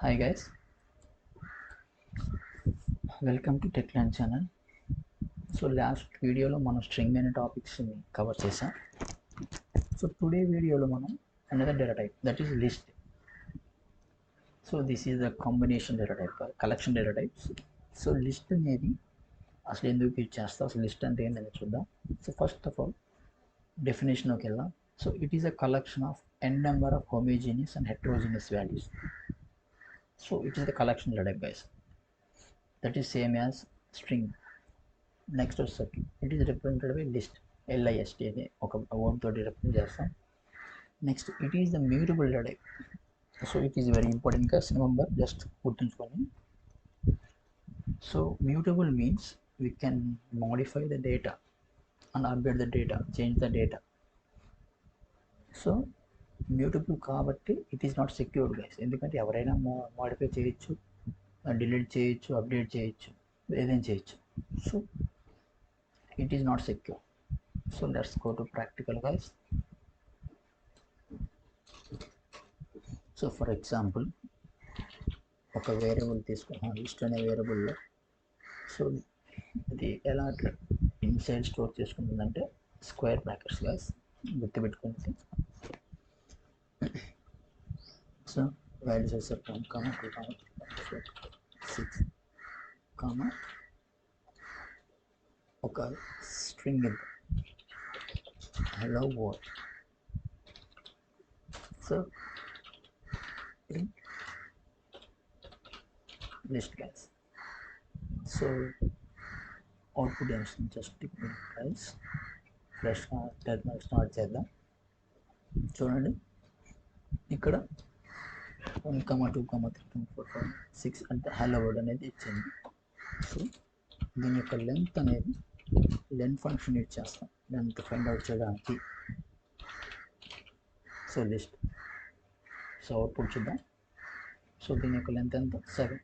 Hi guys, welcome to Techland channel. So last video lo మనం string అనే topics ని cover చేసాం. So today video lo మనం another data type, that is list. So this is a combination data type, collection data types. So list అనేది అసలు ఎందుకు use చేస్తాం, అసలు లిస్ట్ అంటే ఏంటనేది చూద్దాం. సో ఫస్ట్ ఆఫ్ ఆల్ డెఫినేషన్లోకి వెళ్దాం. So it is a collection of n number of homogeneous and heterogeneous values. So it is the collection data type guys, that is same as string. Next వచ్చేసరికి it is represented by list, LIST అని ఒక word తోటి represent చేస్తాం. Next it is the mutable data type. So it is very important గా remember, just గుర్తుంచుకొని. So mutable means we can modify the data and update the data, change the data. So mutable కాబట్టి it is not secured guys, ఎందుకంటే ఎవరైనా modify చేయొచ్చు, delete చేయొచ్చు, update చేయొచ్చు, ఏదైనా చేయొచ్చు. So it is not secure. So let's go to practical guys. So for example, ఒక variable తీసుకున్నాం, లిస్ట్ అనే వేరియబుల్లో. సో ఇది ఎలా ఇన్సైడ్ స్టోర్ చేసుకుంటుందంటే స్క్వేర్ బ్రాకెట్స్ గైస్, గుర్తుపెట్టుకుంటే. సో వాల్యూస్ వచ్చేసరికి 1, 2, 3, 4, 6, ఒక string hello world. So list guys. So output just guys, fresh terminal start చేద్దాం. చూడండి ఇక్కడ 1, 2, 3, 4, 5, 6 అంటే హలో వర్డ్ అనేది ఇచ్చింది. సో దీని యొక్క లెంత్ అనేది లెంత్ ఫంక్షన్ యూజ్ చేస్తాం లెంత్ ఫైండ్ అవుట్ చేయడానికి. సో లిస్ట్, సో అవుట్పుట్ చూద్దాం. సో దీని యొక్క లెంత్ ఎంత, 7.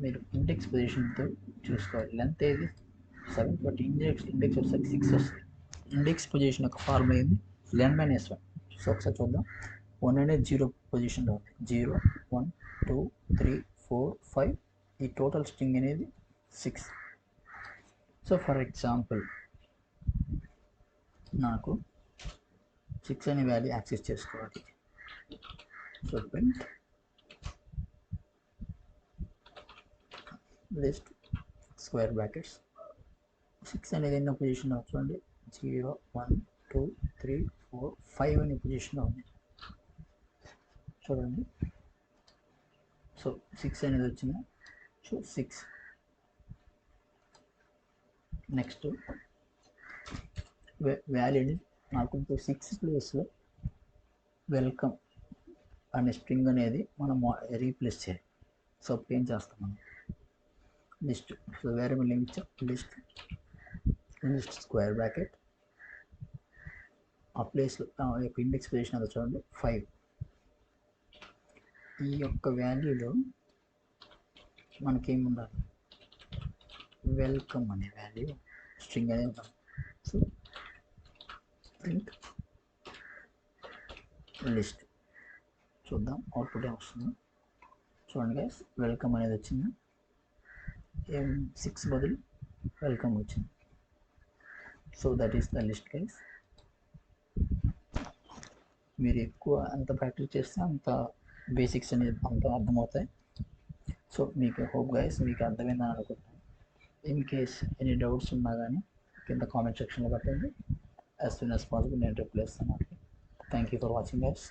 మీరు ఇండెక్స్ పొజిషన్తో చూసుకోవాలి. లెంత్ ఏది 7, బట్ ఇండెక్స్ వచ్చేసరికి 6 వస్తుంది. ఇండెక్స్ పొజిషన్ యొక్క ఫార్ములా ఏంది, లెన్ మైనస్ 1. సో ఒకసారి చూద్దాం. 1 అనేది 0 పొజిషన్లో ఉంది. 0, 1, 2, 3, 4, 5, ఈ టోటల్ స్ట్రింగ్ అనేది 6. సో ఫర్ ఎగ్జాంపుల్ నాకు 6 అనే వాల్యూ యాక్సెస్ చేసుకోవాలి. So print list square brackets 6 అనేది ఎన్నో పొజిషన్లో చూడండి, 0, 1, 2, 3, 4, 5 అనే పొజిషన్లో ఉంది చూడండి. సో 6 అనేది వచ్చింది. సో 6. నెక్స్ట్ వ్యాలిడ్ నాకు 6 ప్లేస్లో వెల్కమ్ అనే స్ట్రింగ్ అనేది మనం రీప్లేస్ చేయాలి. సో ఏం చేస్తాం మనం, లిస్ట్, సో వేరియబుల్ నేమ్ ఇచ్చాం, లిస్ట్ స్క్వేర్ బ్రాకెట్, ఆ ప్లేస్లో యొక్క ఇండెక్స్ పొజిషన్ అది చూడండి 5. ఈ యొక్క వాల్యూలో మనకేమి ఉండాలి, వెల్కమ్ అనే వాల్యూ స్ట్రింగ్ అనేది ఉండాలి. సో ప్రింట్ లిస్ట్, చూద్దాం అవుట్పుట్ ఏం వస్తుంది. చూడండి గైస్, వెల్కమ్ అనేది వచ్చింది. 6 బదులు వెల్కమ్ వచ్చింది. So that is the list guys. మీరు ఎక్కువ ఎంత ప్రాక్టీస్ చేస్తే అంత బేసిక్స్ అనేది అంత అర్థమవుతాయి. సో మీకు హోప్ గైస్ మీకు అర్థమైందని అనుకుంటున్నాను. ఇన్ కేస్ ఎనీ డౌట్స్ ఉన్నా కానీ కింద కామెంట్ సెక్షన్లో పెట్టండి. యాజ్ సూన్ యాజ్ పాసిబుల్ నేను రిప్లై ఇస్తాను. Thank you for watching guys.